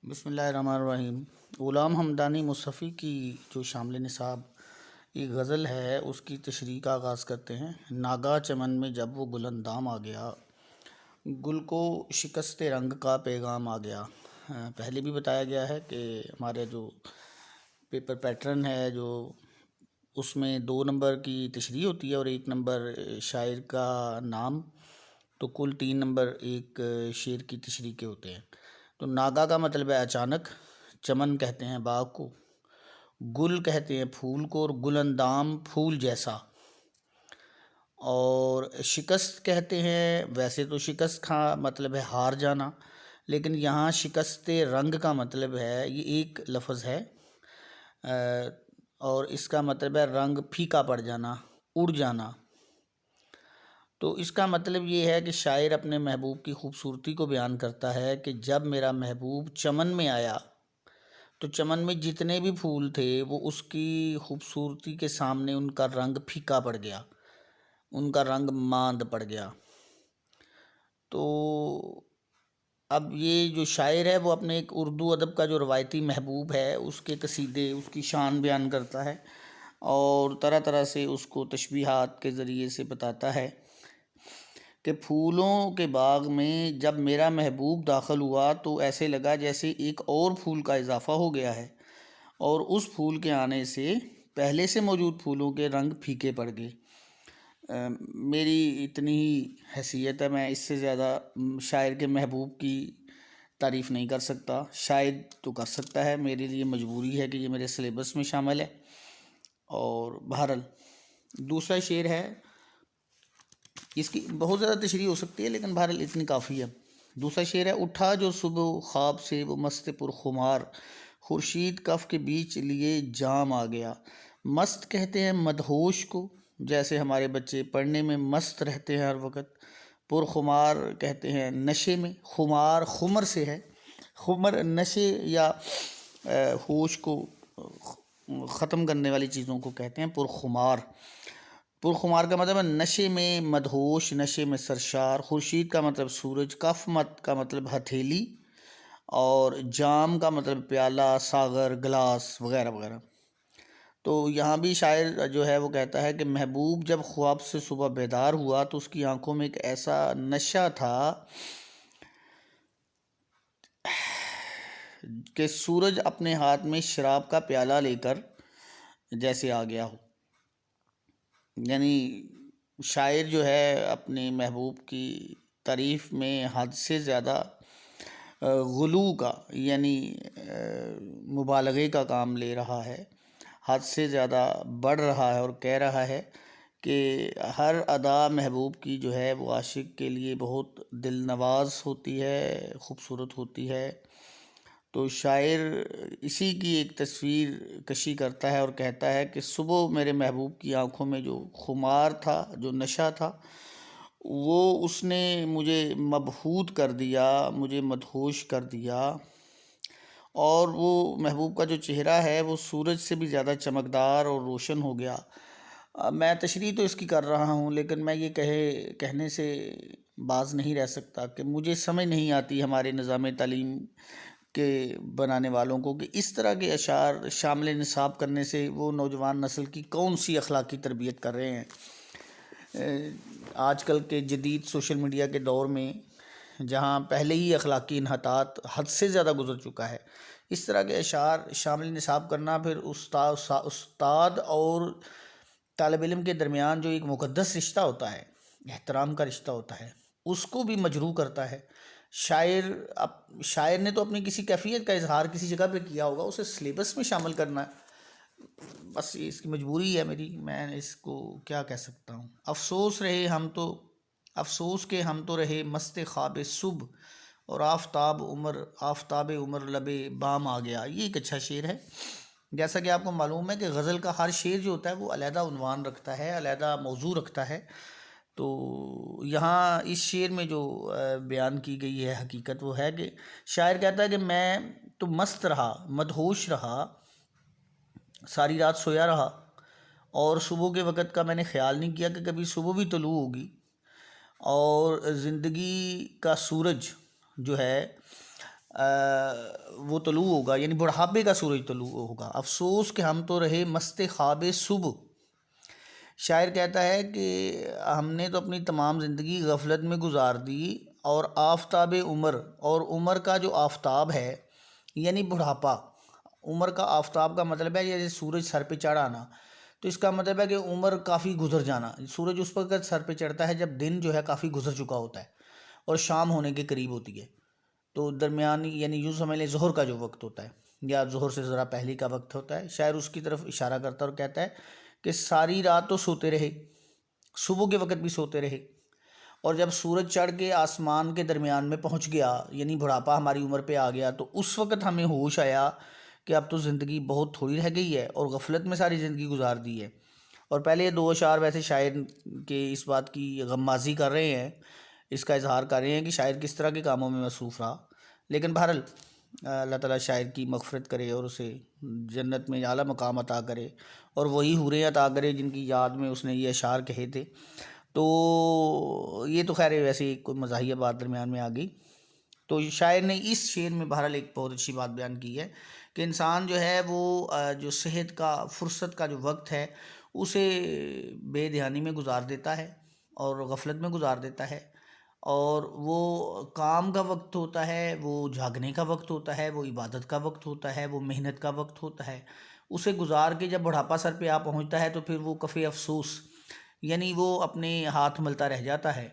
بسم اللہ الرحمن الرحیم۔ غلام حمدانی مصطفی کی جو شامل نصاب ایک غزل ہے، اس کی تشریح کا آغاز کرتے ہیں۔ ناگا چمن میں جب وہ گل اندام آ گیا، گل کو شکست رنگ کا پیغام آ گیا۔ پہلے بھی بتایا گیا ہے کہ ہمارے جو پیپر پیٹرن ہے، جو اس میں 2 نمبر کی تشریح ہوتی ہے اور 1 نمبر شاعر کا نام، تو کل 3 نمبر ایک شعر کی تشریح کے ہوتے ہیں۔ تو ناگا کا مطلب ہے اچانک، چمن کہتے ہیں باغ کو، گل کہتے ہیں پھول کو، اور گل اندام پھول جیسا، اور شکست کہتے ہیں، ویسے تو شکست کا مطلب ہے ہار جانا، لیکن یہاں شکست رنگ کا مطلب ہے، یہ ایک لفظ ہے اور اس کا مطلب ہے رنگ پھیکا پڑ جانا، اڑ جانا۔ تو اس کا مطلب یہ ہے کہ شاعر اپنے محبوب کی خوبصورتی کو بیان کرتا ہے کہ جب میرا محبوب چمن میں آیا تو چمن میں جتنے بھی پھول تھے وہ اس کی خوبصورتی کے سامنے ان کا رنگ پھیکا پڑ گیا، ان کا رنگ ماند پڑ گیا۔ تو اب یہ جو شاعر ہے وہ اپنے ایک اردو ادب کا جو روایتی محبوب ہے اس کے قصیدے، اس کی شان بیان کرتا ہے اور طرح طرح سے اس کو تشبیہات کے ذریعے سے بتاتا ہے کہ پھولوں کے باغ میں جب میرا محبوب داخل ہوا تو ایسے لگا جیسے ایک اور پھول کا اضافہ ہو گیا ہے، اور اس پھول کے آنے سے پہلے سے موجود پھولوں کے رنگ پھیکے پڑ گئے۔ میری اتنی ہی حیثیت ہے، میں اس سے زیادہ شاعر کے محبوب کی تعریف نہیں کر سکتا۔ شاید تو کر سکتا ہے، میرے لیے مجبوری ہے کہ یہ میرے سلیبس میں شامل ہے۔ اور بہرحال دوسرا شعر ہے، اس کی بہت زیادہ تشریح ہو سکتی ہے لیکن بہرحال اتنی کافی ہے۔ دوسرا شعر ہے، اٹھا جو صبح خواب سے وہ مست پرخمار، خورشید کف کے بیچ لیے جام آ گیا۔ مست کہتے ہیں مدہوش کو، جیسے ہمارے بچے پڑھنے میں مست رہتے ہیں ہر وقت۔ پرخمار کہتے ہیں نشے میں، خمار خمر سے ہے، خمر نشے یا ہوش کو ختم کرنے والی چیزوں کو کہتے ہیں پرخمار۔ پرخمار کا مطلب ہے نشے میں مدہوش، نشے میں سرشار۔ خورشید کا مطلب سورج، کف مت کا مطلب ہتھیلی، اور جام کا مطلب پیالہ، ساغر، گلاس وغیرہ وغیرہ۔ تو یہاں بھی شاعر جو ہے وہ کہتا ہے کہ محبوب جب خواب سے صبح بیدار ہوا تو اس کی آنکھوں میں ایک ایسا نشہ تھا کہ سورج اپنے ہاتھ میں شراب کا پیالہ لے کر جیسے آ گیا ہو۔ یعنی شاعر جو ہے اپنے محبوب کی تعریف میں حد سے زیادہ غلو کا، یعنی مبالغے کا کام لے رہا ہے، حد سے زیادہ بڑھ رہا ہے اور کہہ رہا ہے کہ ہر ادا محبوب کی جو ہے وہ عاشق کے لیے بہت دل نواز ہوتی ہے، خوبصورت ہوتی ہے۔ تو شاعر اسی کی ایک تصویر کشی کرتا ہے اور کہتا ہے کہ صبح میرے محبوب کی آنکھوں میں جو خمار تھا، جو نشہ تھا، وہ اس نے مجھے مبہوت کر دیا، مجھے مدہوش کر دیا، اور وہ محبوب کا جو چہرہ ہے وہ سورج سے بھی زیادہ چمکدار اور روشن ہو گیا۔ میں تشریح تو اس کی کر رہا ہوں لیکن میں یہ کہنے سے باز نہیں رہ سکتا کہ مجھے سمجھ نہیں آتی ہمارے نظام تعلیم کے بنانے والوں کو کہ اس طرح کے اشعار شامل نصاب کرنے سے وہ نوجوان نسل کی کون سی اخلاقی تربیت کر رہے ہیں۔ آج کل کے جدید سوشل میڈیا کے دور میں جہاں پہلے ہی اخلاقی انحطاط حد سے زیادہ گزر چکا ہے، اس طرح کے اشعار شامل نصاب کرنا پھر استاد اور طالب علم کے درمیان جو ایک مقدس رشتہ ہوتا ہے، احترام کا رشتہ ہوتا ہے، اس کو بھی مجروح کرتا ہے۔ شاعر نے تو اپنی کسی کیفیت کا اظہار کسی جگہ پہ کیا ہوگا، اسے سلیبس میں شامل کرنا ہے، بس اس کی مجبوری ہے میری، میں اس کو کیا کہہ سکتا ہوں۔ افسوس کہ ہم تو رہے مست خواب صبح، اور آفتاب عمر لب بام آ گیا۔ یہ ایک اچھا شعر ہے۔ جیسا کہ آپ کو معلوم ہے کہ غزل کا ہر شعر جو ہوتا ہے وہ علیحدہ عنوان رکھتا ہے، علیحدہ موضوع رکھتا ہے۔ تو یہاں اس شعر میں جو بیان کی گئی ہے حقیقت وہ ہے کہ شاعر کہتا ہے کہ میں تو مست رہا، مدہوش رہا، ساری رات سویا رہا، اور صبح کے وقت کا میں نے خیال نہیں کیا کہ کبھی صبح بھی طلوع ہوگی، اور زندگی کا سورج جو ہے وہ طلوع ہوگا، یعنی بڑھاپے کا سورج طلوع ہوگا، افسوس کہ ہم تو رہے مست خواب صبح۔ شاعر کہتا ہے کہ ہم نے تو اپنی تمام زندگی غفلت میں گزار دی، اور آفتاب عمر، اور عمر کا جو آفتاب ہے یعنی بڑھاپا، عمر کا آفتاب کا مطلب ہے جیسے سورج سر پہ چڑھ آنا، تو اس کا مطلب ہے کہ عمر کافی گزر جانا۔ سورج اس وقت سر پہ چڑھتا ہے جب دن جو ہے کافی گزر چکا ہوتا ہے اور شام ہونے کے قریب ہوتی ہے، تو درمیانی یعنی یوں سمجھ لیں ظہر کا جو وقت ہوتا ہے یا ظہر سے ذرا پہلے کا وقت ہوتا ہے، شاعر اس کی طرف اشارہ کرتا ہے اور کہتا ہے کہ ساری رات تو سوتے رہے، صبح کے وقت بھی سوتے رہے، اور جب سورج چڑھ کے آسمان کے درمیان میں پہنچ گیا یعنی بڑھاپا ہماری عمر پہ آ گیا، تو اس وقت ہمیں ہوش آیا کہ اب تو زندگی بہت تھوڑی رہ گئی ہے اور غفلت میں ساری زندگی گزار دی ہے۔ اور پہلے یہ دو اشعار ویسے شاعر کے اس بات کی غمازی کر رہے ہیں، اس کا اظہار کر رہے ہیں کہ شاعر کس طرح کے کاموں میں مصروف رہا، لیکن بہرحال اللہ تعالیٰ شاعر کی مغفرت کرے اور اسے جنت میں اعلیٰ مقام عطا کرے، اور وہی حوریں عطا کرے جن کی یاد میں اس نے یہ اشعار کہے تھے۔ تو یہ تو خیر ویسے کوئی مزاحیہ بات درمیان میں آ گئی۔ تو شاعر نے اس شعر میں بہرحال ایک بہت اچھی بات بیان کی ہے کہ انسان جو ہے وہ جو صحت کا، فرصت کا جو وقت ہے اسے بے دھیانی میں گزار دیتا ہے اور غفلت میں گزار دیتا ہے، اور وہ کام کا وقت ہوتا ہے، وہ جاگنے کا وقت ہوتا ہے، وہ عبادت کا وقت ہوتا ہے، وہ محنت کا وقت ہوتا ہے، اسے گزار کے جب بڑھاپا سر پہ آ پہنچتا ہے تو پھر وہ کفِ افسوس، یعنی وہ اپنے ہاتھ ملتا رہ جاتا ہے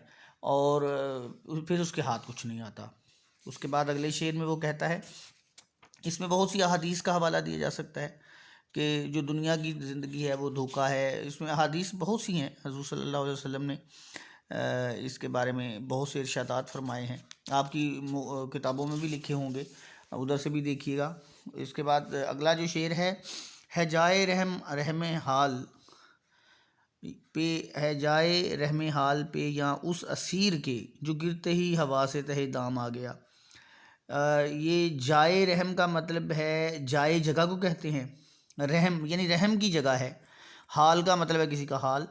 اور پھر اس کے ہاتھ کچھ نہیں آتا۔ اس کے بعد اگلے شعر میں وہ کہتا ہے، اس میں بہت سی احادیث کا حوالہ دیا جا سکتا ہے کہ جو دنیا کی زندگی ہے وہ دھوکہ ہے، اس میں احادیث بہت سی ہیں، حضور صلی اللہ علیہ وسلم نے اس کے بارے میں بہت سے ارشادات فرمائے ہیں، آپ کی کتابوں میں بھی لکھے ہوں گے، ادھر سے بھی دیکھیے گا۔ اس کے بعد اگلا جو شعر ہے جائے رحم حال پہ، ہے جائے رحم حال پہ یا اس اسیر کے جو گرتے ہی ہوا سے تہے دام آ گیا۔ یہ جائے رحم کا مطلب ہے جائے جگہ کو کہتے ہیں، رحم یعنی رحم کی جگہ ہے، حال کا مطلب ہے کسی کا حال،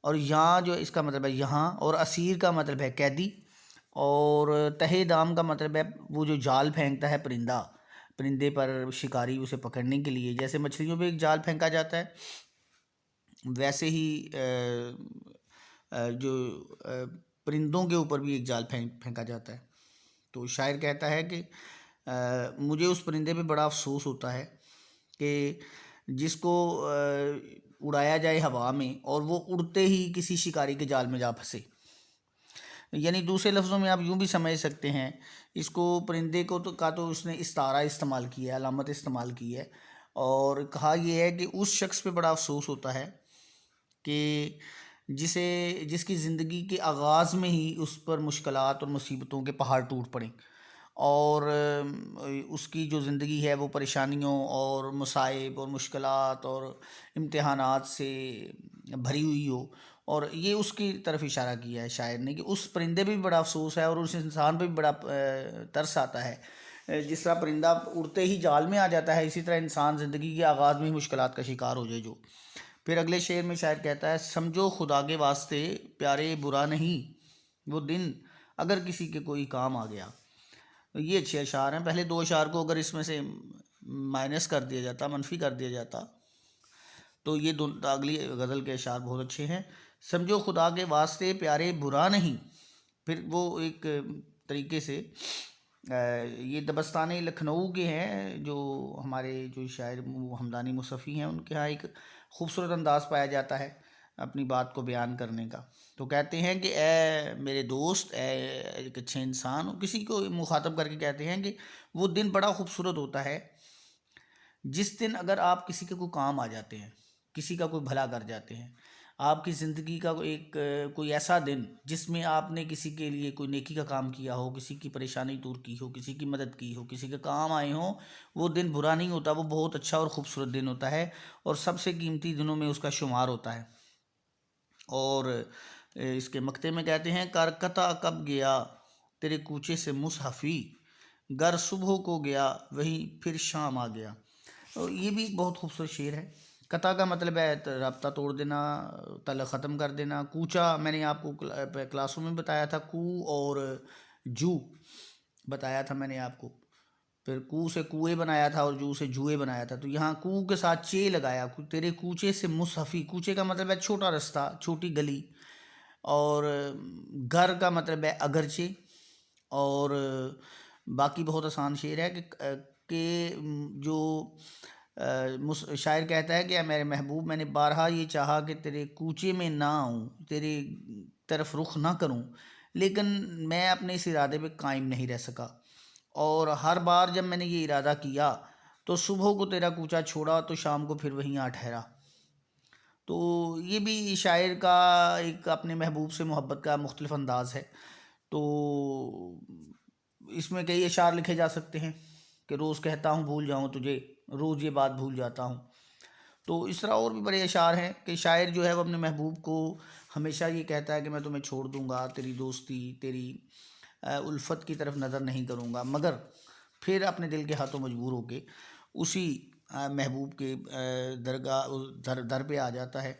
اور یہاں جو اس کا مطلب ہے یہاں، اور اسیر کا مطلب ہے قیدی، اور تہے دام کا مطلب ہے وہ جو جال پھینکتا ہے پرندہ، پرندے پر شکاری اسے پکڑنے کے لیے، جیسے مچھلیوں پہ ایک جال پھینکا جاتا ہے ویسے ہی جو پرندوں کے اوپر بھی ایک جال پھینکا جاتا ہے۔ تو شاعر کہتا ہے کہ مجھے اس پرندے پہ بڑا افسوس ہوتا ہے کہ جس کو اڑایا جائے ہوا میں اور وہ اڑتے ہی کسی شکاری کے جال میں جا پھنسے، یعنی دوسرے لفظوں میں آپ یوں بھی سمجھ سکتے ہیں اس کو، پرندے کو تو اس نے استعارہ استعمال کیا ہے، علامت استعمال کی ہے، اور کہا یہ ہے کہ اس شخص پہ بڑا افسوس ہوتا ہے کہ جس کی زندگی کے آغاز میں ہی اس پر مشکلات اور مصیبتوں کے پہاڑ ٹوٹ پڑیں، اور اس کی جو زندگی ہے وہ پریشانیوں اور مصائب اور مشکلات اور امتحانات سے بھری ہوئی ہو، اور یہ اس کی طرف اشارہ کیا ہے شاعر نے کہ اس پرندے پہ بھی بڑا افسوس ہے اور اس انسان پہ بھی بڑا ترس آتا ہے، جس طرح پرندہ اڑتے ہی جال میں آ جاتا ہے اسی طرح انسان زندگی کے آغاز میں ہی مشکلات کا شکار ہو جائے جو۔ پھر اگلے شعر میں شاعر کہتا ہے، سمجھو خدا کے واسطے پیارے برا نہیں وہ دن اگر کسی کے کوئی کام آ گیا۔ یہ اچھے اشعار ہیں، پہلے دو اشعار کو اگر اس میں سے مائنس کر دیا جاتا، منفی کر دیا جاتا، تو یہ اگلی غزل کے اشعار بہت اچھے ہیں۔ سمجھو خدا کے واسطے پیارے برا نہیں، پھر وہ ایک طریقے سے یہ دبستان لکھنؤ کے ہیں جو ہمارے جو شاعر ہمدانی مصطفی ہیں، ان کے ہاں ایک خوبصورت انداز پایا جاتا ہے اپنی بات کو بیان کرنے کا۔ تو کہتے ہیں کہ اے میرے دوست، اے ایک اچھے انسان، کسی کو مخاطب کر کے کہتے ہیں کہ وہ دن بڑا خوبصورت ہوتا ہے جس دن اگر آپ کسی کے کوئی کام آ جاتے ہیں، کسی کا کوئی بھلا کر جاتے ہیں، آپ کی زندگی کا کوئی ایسا دن جس میں آپ نے کسی کے لیے کوئی نیکی کا کام کیا ہو، کسی کی پریشانی دور کی ہو، کسی کی مدد کی ہو، کسی کے کام آئے ہوں، وہ دن برا نہیں ہوتا، وہ بہت اچھا اور خوبصورت دن ہوتا ہے اور سب سے قیمتی دنوں میں اس کا شمار ہوتا ہے۔ اور اس کے مقطع میں کہتے ہیں، کارکتہ کب گیا تیرے کوچے سے مصحفی، گر صبح کو گیا وہیں پھر شام آ گیا۔ اور یہ بھی ایک بہت خوبصورت شعر ہے۔ قطع کا مطلب ہے رابطہ توڑ دینا، تعلق ختم کر دینا۔ کوچا میں نے آپ کو کلاسوں میں بتایا تھا، کو اور جو بتایا تھا میں نے آپ کو، پھر کو سے کوئے بنایا تھا اور جو سے جوئے بنایا تھا، تو یہاں کو کے ساتھ چے لگایا، تیرے کوچے سے مصحفی، کوچے کا مطلب ہے چھوٹا رستہ، چھوٹی گلی، اور گھر کا مطلب ہے اگرچہ، اور باقی بہت آسان شعر ہے کہ جو شاعر کہتا ہے کہ اے میرے محبوب، میں نے بارہا یہ چاہا کہ تیرے کوچے میں نہ آؤں، تیرے طرف رخ نہ کروں، لیکن میں اپنے اس ارادے پہ قائم نہیں رہ سکا، اور ہر بار جب میں نے یہ ارادہ کیا تو صبح کو تیرا کوچہ چھوڑا تو شام کو پھر وہیں آ ٹھہرا۔ تو یہ بھی شاعر کا ایک اپنے محبوب سے محبت کا مختلف انداز ہے۔ تو اس میں کئی اشعار لکھے جا سکتے ہیں کہ روز کہتا ہوں بھول جاؤں تجھے، روز یہ بات بھول جاتا ہوں۔ تو اس طرح اور بھی بڑے اشعار ہیں کہ شاعر جو ہے وہ اپنے محبوب کو ہمیشہ یہ کہتا ہے کہ میں تمہیں چھوڑ دوں گا، تیری دوستی، تیری الفت کی طرف نظر نہیں کروں گا، مگر پھر اپنے دل کے ہاتھوں مجبور ہو کے اسی محبوب کے درگاہ در پہ آ جاتا ہے۔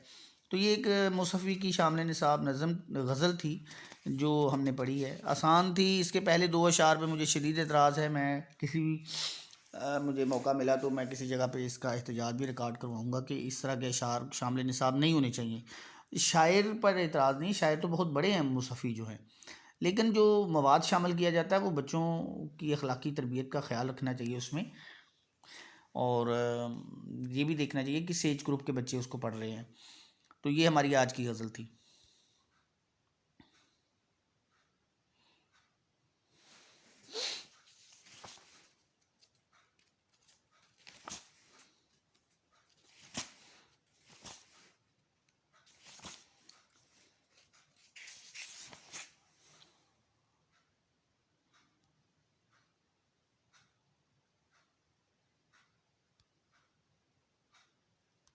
تو یہ ایک مصحفی کی شامل نصاب نظم غزل تھی جو ہم نے پڑھی ہے، آسان تھی۔ اس کے پہلے دو اشعار پہ مجھے شدید اعتراض ہے، میں کسی بھی مجھے موقع ملا تو میں کسی جگہ پہ اس کا احتجاج بھی ریکارڈ کرواؤں گا کہ اس طرح کے اشعار شامل نصاب نہیں ہونے چاہیے۔ شاعر پر اعتراض نہیں، شاعر تو بہت بڑے ہیں مصحفی جو ہیں، لیکن جو مواد شامل کیا جاتا ہے وہ بچوں کی اخلاقی تربیت کا خیال رکھنا چاہیے اس میں، اور یہ بھی دیکھنا چاہیے کہ کس ایج گروپ کے بچے اس کو پڑھ رہے ہیں۔ تو یہ ہماری آج کی غزل تھی۔